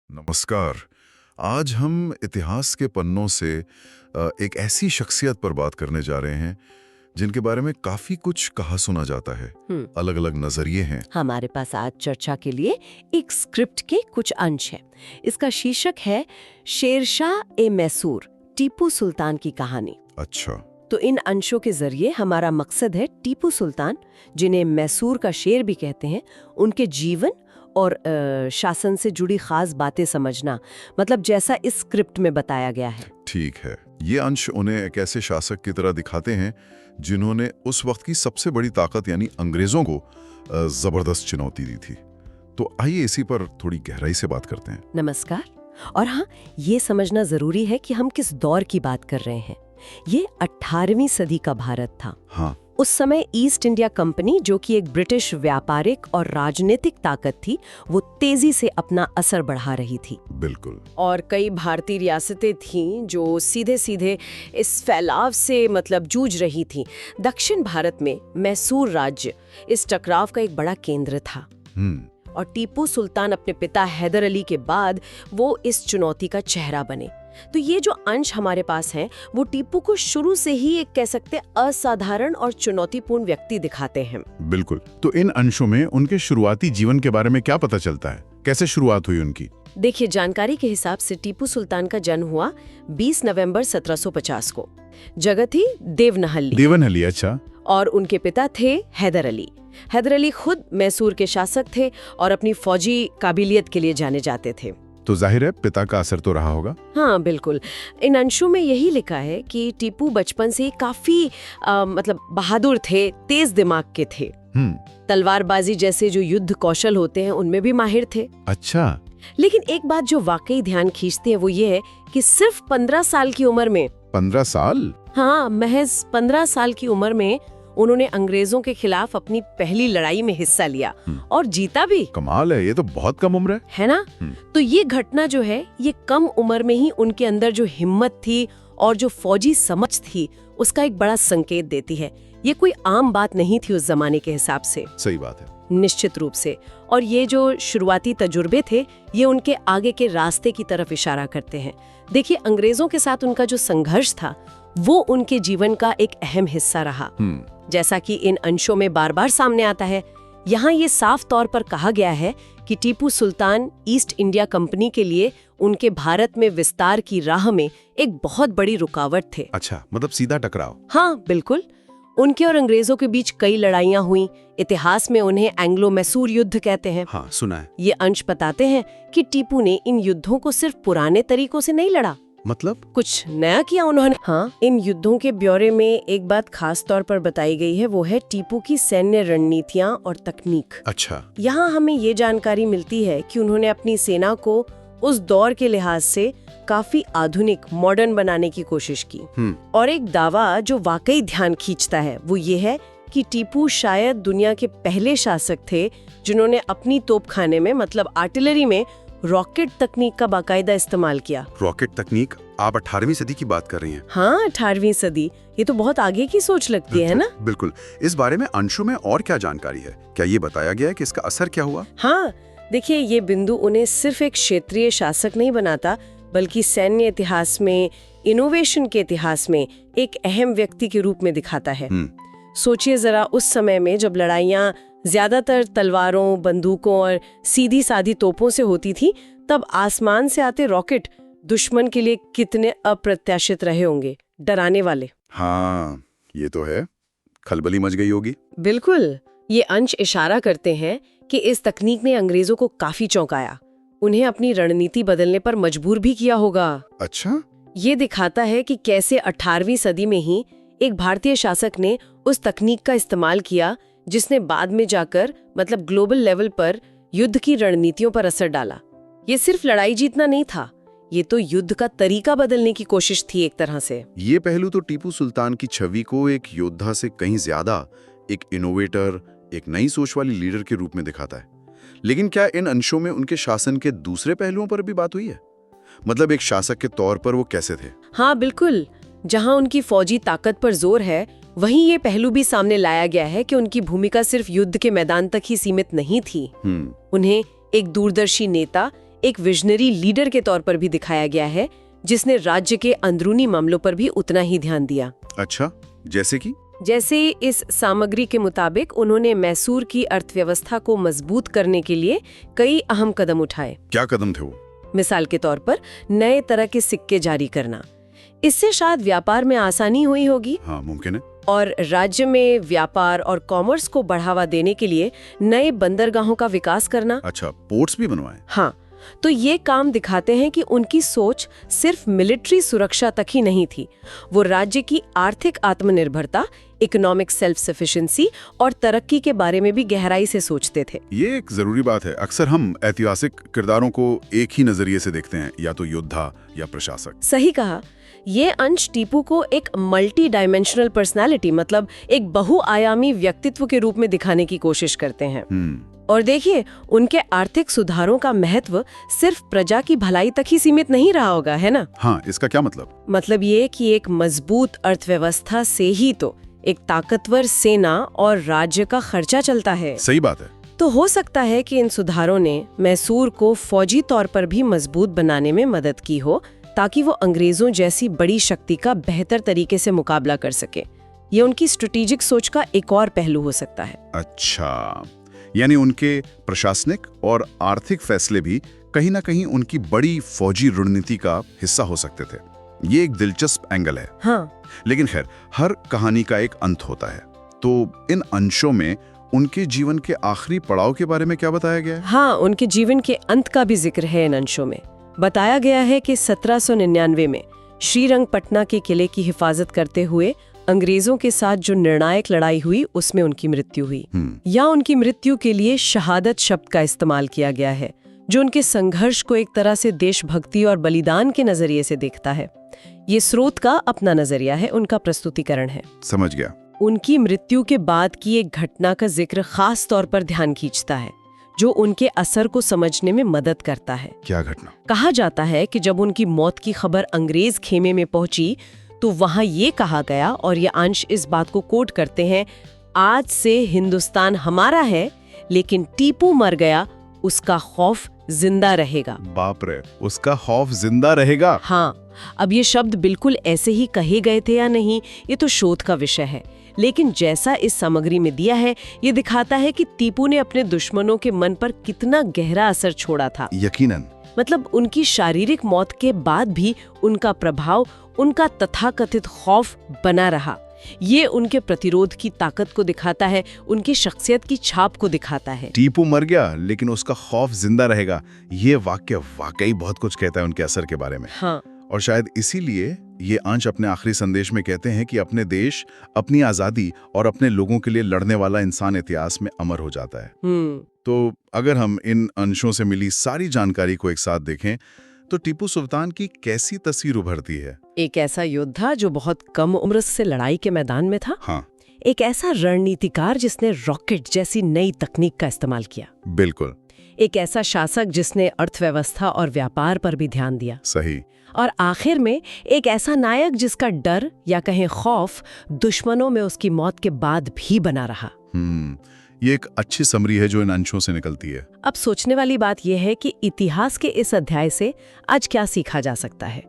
नमस्कार। आज हम इतिहास के पन्नों से एक ऐसी शख्सियत पर बात करने जा रहे हैं जिनके बारे में काफी कुछ कहा सुना जाता है। अलग अलग नजरिए हैं। हमारे पास आज चर्चा के लिए एक स्क्रिप्ट के कुछ अंश हैं। इसका शीर्षक है शेरशाह ए मैसूर, टीपू सुल्तान की कहानी। अच्छा। तो इन अंशों के जरिए हमारा मकसद है टीपू सुल्तान, जिन्हें मैसूर का शेर भी कहते हैं, उनके जीवन और शासन से जुड़ी खास बातें समझना, मतलब जैसा इस स्क्रिप्ट में बताया गया है। ठीक है। ये अंश उन्हें एक ऐसे शासक की तरह दिखाते हैं जिन्होंने उस वक्त की सबसे बड़ी ताकत यानी अंग्रेजों को जबरदस्त चुनौती दी थी। तो आइए इसी पर थोड़ी गहराई से बात करते हैं। नमस्कार। और हाँ, ये समझना जरूरी है कि हम किस दौर की बात कर रहे हैं। ये 18वीं सदी का भारत था। हाँ। उस समय ईस्ट इंडिया कंपनी, जो कि एक ब्रिटिश व्यापारिक और राजनीतिक ताकत थी, वो तेजी से अपना असर बढ़ा रही थी। बिल्कुल। और कई भारतीय रियासतें थीं जो सीधे सीधे इस फैलाव से जूझ रही थीं। दक्षिण भारत में मैसूर राज्य इस टकराव का एक बड़ा केंद्र था। और टीपू सुल्तान अपने पिता हैदर अली के बाद वो इस चुनौती का चेहरा बने। तो ये जो अंश हमारे पास हैं, वो टीपू को शुरू से ही एक कह सकते असाधारण और चुनौतीपूर्ण व्यक्ति दिखाते हैं। बिल्कुल। तो इन अंशों में उनके शुरुआती जीवन के बारे में क्या पता चलता है? कैसे शुरुआत हुई उनकी? देखिए, जानकारी के हिसाब से टीपू सुल्तान का जन्म हुआ 20 नवंबर 1750 को। जगह थी देवनहल्ली। देवनहल्ली, अच्छा। और उनके पिता थे हैदर अली। हैदर अली खुद मैसूर के शासक थे और अपनी फौजी काबिलियत के लिए जाने जाते थे। तो जाहिर है पिता का असर तो रहा होगा। हाँ, बिल्कुल। इन अंशों में यही लिखा है कि टीपू बचपन से काफी बहादुर थे, तेज दिमाग के थे। तलवारबाजी जैसे जो युद्ध कौशल होते हैं उनमें भी माहिर थे। अच्छा। लेकिन एक बात जो वाकई ध्यान खींचती है वो ये है कि सिर्फ 15 साल की उम्र में 15 साल? हाँ, महज 15 साल की उम्र में उन्होंने अंग्रेजों के खिलाफ अपनी पहली लड़ाई में हिस्सा लिया और जीता भी। कमाल है, ये तो बहुत कम उम्र है ना? तो ये घटना जो है, ये कम उम्र में ही उनके अंदर जो हिम्मत थी और जो फौजी समझ थी, उसका एक बड़ा संकेत देती है। ये कोई आम बात नहीं थी उस जमाने के हिसाब से। सही बात है। निश्चित रूप से। और ये जो शुरुआती तजुर्बे थे, ये उनके आगे के रास्ते की तरफ इशारा करते हैं। देखिए, अंग्रेजों के साथ उनका जो संघर्ष था, वो उनके जीवन का एक अहम हिस्सा रहा। जैसा कि इन अंशों में बार बार सामने आता है, यहाँ ये साफ तौर पर कहा गया है कि Tipu Sultan east India company के लिए उनके भारत में विस्तार की राह में एक बहुत बड़ी रुकावट थे। अच्छा, मतलब सीधा टकराव। हाँ, बिल्कुल। उनके और अंग्रेजों के बीच कई लड़ाइयाँ हुई। इतिहास में उन्हें एंग्लो मैसूर युद्ध कहते हैं। हाँ, सुना है। ये अंश बताते हैं कि टीपू ने इन युद्धों को सिर्फ पुराने तरीकों से नहीं लड़ा, मतलब कुछ नया किया उन्होंने। हाँ, इन युद्धों के ब्यौरे में एक बात खास तौर पर बताई गई है, वो है टीपू की सैन्य रणनीतियाँ और तकनीक। अच्छा। यहाँ हमें ये जानकारी मिलती है कि उन्होंने अपनी सेना को उस दौर के लिहाज से काफी आधुनिक, मॉडर्न बनाने की कोशिश की। और एक दावा जो वाकई ध्यान खींचता है वो ये है कि टीपू शायद दुनिया के पहले शासक थे जिन्होंने अपनी तोपखाने में, मतलब आर्टिलरी में, रॉकेट तकनीक का बाकायदा इस्तेमाल किया। रॉकेट तकनीक? आप 18वीं सदी की बात कर रही हैं? हाँ, 18वीं सदी। ये तो बहुत आगे की सोच लगती है ना? बिल्कुल। इस बारे में अंशों में और क्या जानकारी है? क्या ये बताया गया है कि इसका असर क्या हुआ? हाँ, देखिए, ये बिंदु उन्हें सिर्फ एक क्षेत्रीय शासक नहीं बनाता, बल्कि सैन्य इतिहास में, इनोवेशन के इतिहास में एक अहम व्यक्ति के रूप में दिखाता है। सोचिए जरा, उस समय में जब लड़ाइयाँ ज्यादातर तलवारों, बंदूकों और सीधी सादी तोपों से होती थी, तब आसमान से आते रॉकेट दुश्मन के लिए कितने अप्रत्याशित रहे होंगे, डराने वाले। हाँ, ये तो है। खलबली मच गई होगी। बिल्कुल। ये अंश इशारा करते हैं कि इस तकनीक ने अंग्रेजों को काफी चौंकाया, उन्हें अपनी रणनीति बदलने पर मजबूर भी किया होगा। अच्छा। ये दिखाता है कि कैसे 18वीं सदी में ही एक भारतीय शासक ने उस तकनीक का इस्तेमाल किया जिसने बाद में जाकर, मतलब ग्लोबल लेवल पर, युद्ध की रणनीतियों पर असर डाला। ये सिर्फ लड़ाई जीतना नहीं था, ये तो युद्ध का तरीका बदलने की कोशिश थी एक तरह से। ये पहलू तो टीपू सुल्तान की छवि को एक योद्धा से कहीं ज्यादा एक इनोवेटर, एक नई सोच वाली लीडर के रूप में दिखाता है। लेकिन क्या इन अंशों में उनके शासन के दूसरे पहलुओं पर भी बात हुई है? मतलब एक शासक के तौर पर वो कैसे थे? हाँ, बिल्कुल। जहाँ उनकी फौजी ताकत पर जोर है, वहीं ये पहलू भी सामने लाया गया है कि उनकी भूमिका सिर्फ युद्ध के मैदान तक ही सीमित नहीं थी। उन्हें एक दूरदर्शी नेता, एक विजनरी लीडर के तौर पर भी दिखाया गया है, जिसने राज्य के अंदरूनी मामलों पर भी उतना ही ध्यान दिया। अच्छा, जैसे इस सामग्री के मुताबिक उन्होंने मैसूर की अर्थव्यवस्था को मजबूत करने के लिए कई अहम कदम उठाए। क्या कदम थे वो? मिसाल के तौर पर नए तरह के सिक्के जारी करना। इससे शायद व्यापार में आसानी हुई होगी। हाँ, मुमकिन है। और राज्य में व्यापार और कॉमर्स को बढ़ावा देने के लिए नए बंदरगाहों का विकास करना। अच्छा, पोर्ट्स भी बनवाए। हाँ, तो ये काम दिखाते हैं कि उनकी सोच सिर्फ मिलिट्री सुरक्षा तक ही नहीं थी। वो राज्य की आर्थिक आत्मनिर्भरता, इकोनॉमिक सेल्फ सफिशिएंसी और तरक्की के बारे में भी गहराई से सोचते थे। ये एक जरूरी बात है। अक्सर हम ऐतिहासिक किरदारों को एक ही नजरिए से देखते हैं, या तो योद्धा या प्रशासक। सही कहा। ये अंश टीपू को एक मल्टी डायमेंशनल पर्सनालिटी, मतलब एक बहुआयामी व्यक्तित्व के रूप में दिखाने की कोशिश करते हैं। और देखिए, उनके आर्थिक सुधारों का महत्व सिर्फ प्रजा की भलाई तक ही सीमित नहीं रहा होगा, है ना? हाँ, इसका क्या मतलब? मतलब ये कि एक मजबूत अर्थव्यवस्था से ही तो एक ताकतवर सेना और राज्य का खर्चा चलता है। सही बात है। तो हो सकता है कि इन सुधारों ने मैसूर को फौजी तौर पर भी मजबूत बनाने में मदद की हो, ताकि वो अंग्रेजों जैसी बड़ी शक्ति का बेहतर तरीके से मुकाबला कर सके। ये उनकी स्ट्रेटेजिक सोच का एक और पहलू हो सकता है। अच्छा, यानी उनके प्रशासनिक और आर्थिक फैसले भी कहीं ना कहीं उनकी बड़ी फौजी रणनीति का हिस्सा हो सकते थे। ये एक दिलचस्प एंगल है। हाँ। लेकिन खैर, हर कहानी का एक अंत होता है, तो इन अंशों में उनके जीवन के आखिरी पड़ाव के बारे में क्या बताया गया है? हाँ, उनके जीवन के अंत का भी जिक्र है इन अंशों में। बताया गया है कि 1799 में श्रीरंगपटना के किले की हिफाजत करते हुए अंग्रेजों के साथ जो निर्णायक लड़ाई हुई, उसमें उनकी मृत्यु हुई। या उनकी मृत्यु के लिए शहादत शब्द का इस्तेमाल किया गया है, जो उनके संघर्ष को एक तरह से देशभक्ति और बलिदान के नजरिए से देखता है। ये स्रोत का अपना नजरिया है, उनका प्रस्तुतिकरण है। समझ गया। उनकी मृत्यु के बाद की एक घटना का जिक्र खास तौर पर ध्यान खींचता है, जो उनके असर को समझने में मदद करता है। क्या घटना? कहा जाता है कि जब उनकी मौत की खबर अंग्रेज खेमे में पहुंची, तो वहां ये कहा गया, और ये अंश इस बात को कोट करते हैं, आज से हिंदुस्तान हमारा है, लेकिन टीपू मर गया, उसका खौफ जिंदा रहेगा। बाप रे, उसका खौफ जिंदा रहेगा। हाँ, अब ये शब्द बिल्कुल ऐसे ही कहे गए थे या नहीं, ये तो शोध का विषय है। लेकिन जैसा इस सामग्री में दिया है, ये दिखाता है कि टीपू ने अपने दुश्मनों के मन पर कितना गहरा असर छोड़ा था। यकीनन। मतलब उनकी शारीरिक मौत के बाद भी उनका प्रभाव, उनका तथाकथित खौफ बना रहा। ये उनके प्रतिरोध की ताकत को दिखाता है, उनकी शख्सियत की छाप को दिखाता है। टीपू मर गया, लेकिन उसका खौफ जिंदा रहेगा। ये वाक्य वाकई बहुत कुछ कहता है उनके असर के बारे में। हाँ। और शायद इसीलिए ये अंश अपने आखिरी संदेश में कहते हैं कि अपने देश, अपनी आजादी और अपने लोगों के लिए लड़ने वाला इंसान इतिहास में अमर हो जाता है। तो अगर हम इन अंशों से मिली सारी जानकारी को एक साथ देखें, तो टीपू सुल्तान की कैसी तस्वीर उभरती है? एक ऐसा योद्धा जो बहुत कम उम्र से लड़ाई के मैदान में था। हाँ। एक ऐसा रणनीतिकार जिसने रॉकेट जैसी नई तकनीक का इस्तेमाल किया। बिल्कुल। एक ऐसा शासक जिसने अर्थव्यवस्था और व्यापार पर भी ध्यान दिया। सही। और आखिर में एक ऐसा नायक जिसका डर या कहें खौफ दुश्मनों में उसकी मौत के बाद भी बना रहा। ये एक अच्छी समरी है जो इन अंशों से निकलती है। अब सोचने वाली बात यह है कि इतिहास के इस अध्याय से आज क्या सीखा जा सकता है।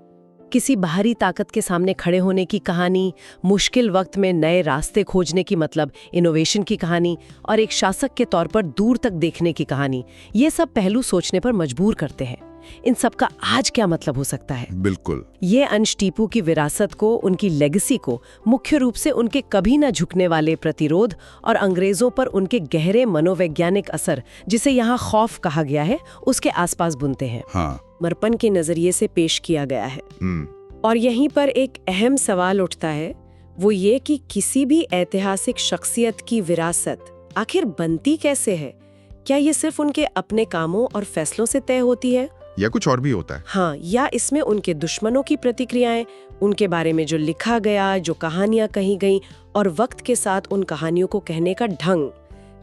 किसी बाहरी ताकत के सामने खड़े होने की कहानी, मुश्किल वक्त में नए रास्ते खोजने की, मतलब इनोवेशन की कहानी, और एक शासक के तौर पर दूर तक देखने की कहानी, ये सब पहलू सोचने पर मजबूर करते हैं। इन सब का आज क्या मतलब हो सकता है? बिल्कुल। ये अंश टीपू की विरासत को, उनकी लेगेसी को, मुख्य रूप से उनके कभी न झुकने वाले प्रतिरोध और अंग्रेजों पर उनके गहरे मनोवैज्ञानिक असर, जिसे यहाँ खौफ कहा गया है, उसके आसपास बुनते हैं। हाँ। मरपन के नजरिए से पेश किया गया है। और यहीं पर एक अहम सवाल उठता है, वो ये कि किसी भी ऐतिहासिक शख्सियत की विरासत आखिर बनती कैसे है? क्या ये सिर्फ उनके अपने कामों और फैसलों से तय होती है, या कुछ और भी होता है? हाँ, या इसमें उनके दुश्मनों की प्रतिक्रियाएं, उनके बारे में जो लिखा गया, जो कहानियां कही गईं, और वक्त के साथ उन कहानियों को कहने का ढंग,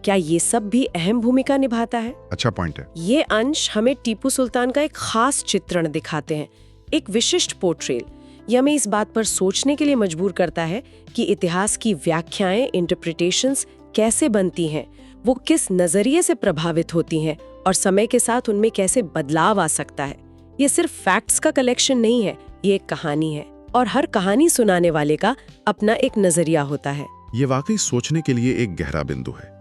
क्या ये सब भी अहम भूमिका निभाता है? अच्छा पॉइंट है। ये अंश हमें टीपू सुल्तान का एक खास चित्रण दिखाते हैं, एक विशिष्ट पोर्ट्रेल। ये हमें इस बात पर सोचने के लिए मजबूर करता है कि इतिहास की व्याख्याएं, इंटरप्रिटेशंस कैसे बनती हैं, वो किस नजरिए से प्रभावित होती हैं और समय के साथ उनमें कैसे बदलाव आ सकता है। ये सिर्फ फैक्ट्स का कलेक्शन नहीं है, ये एक कहानी है और हर कहानी सुनाने वाले का अपना एक नजरिया होता है। ये वाकई सोचने के लिए एक गहरा बिंदु है।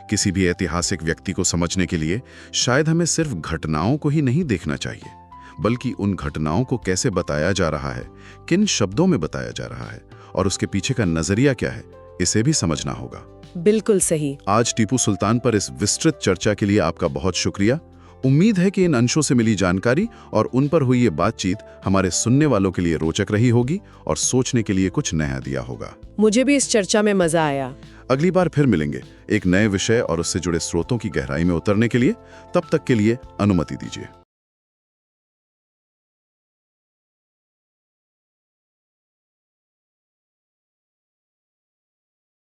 किसी भी ऐतिहासिक व्यक्ति को समझने के लिए शायद हमें सिर्फ घटनाओं को ही नहीं देखना चाहिए, बल्कि उन घटनाओं को कैसे बताया जा रहा है, किन शब्दों में बताया जा रहा है और उसके पीछे का नजरिया क्या है, इसे भी समझना होगा। बिल्कुल सही। आज टीपू सुल्तान पर इस विस्तृत चर्चा के लिए आपका बहुत शुक्रिया। उम्मीद है कि इन अंशों से मिली जानकारी और उन पर हुई ये बातचीत हमारे सुनने वालों के लिए रोचक रही होगी और सोचने के लिए कुछ नया दिया होगा। मुझे भी इस चर्चा में मजा आया। अगली बार फिर मिलेंगे एक नए विषय और उससे जुड़े स्रोतों की गहराई में उतरने के लिए। तब तक के लिए अनुमति दीजिए।